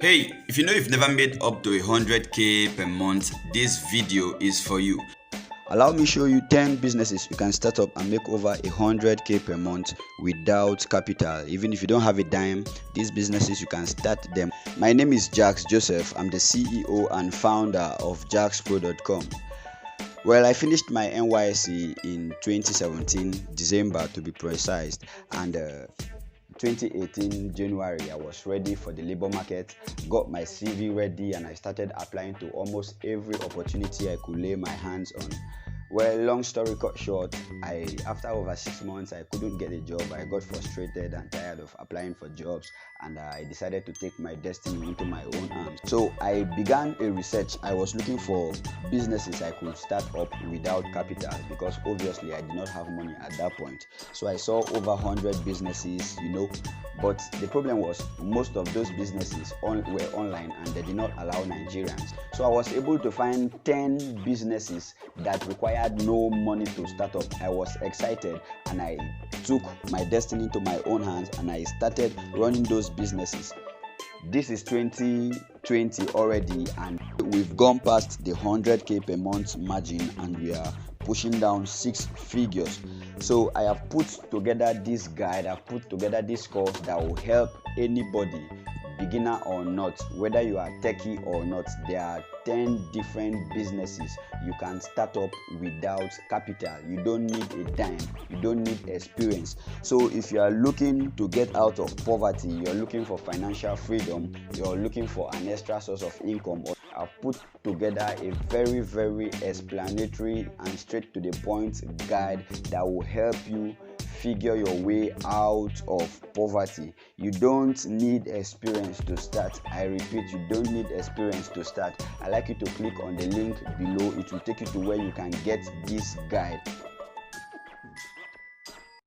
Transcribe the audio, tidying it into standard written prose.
Hey, if you know you've never made up to 100k per month, this video is for you. Allow me show you 10 businesses you can start up and make over 100k per month without capital. Even if you don't have a dime, these businesses you can start them. My name is Jax Joseph. I'm the CEO and founder of jaxpro.com. Well, I finished my NYSC in 2017, December to be precise, and 2018 January I was ready for the labor market, got my CV ready, and I started applying to almost every opportunity I could lay my hands on. Well, long story cut short, after over 6 months I couldn't get a job. I got frustrated and tired of applying for jobs, and I decided to take my destiny into my own hands. So I began a research. I was looking for businesses I could start up without capital, because obviously I did not have money at that point. So I saw over 100 businesses, but the problem was most of those businesses were online and they did not allow Nigerians. So I was able to find 10 businesses that required no money to start up. I was excited and I took my destiny into my own hands and I started running those businesses. This is 2020 already, and we've gone past the 100k per month margin and we are pushing down 6 figures. So I have put together this guide, I've put together this course that will help anybody, beginner or not, whether you are techie or not. There are 10 different businesses you can start up without capital. You don't need a dime, you don't need experience. So if you are looking to get out of poverty, you're looking for financial freedom, you're looking for an extra source of income, I've put together a very explanatory and straight to the point guide that will help you figure your way out of poverty. You don't need experience to start. I repeat, you don't need experience to start. I'd like you to click on the link below. It will take you to where you can get this guide.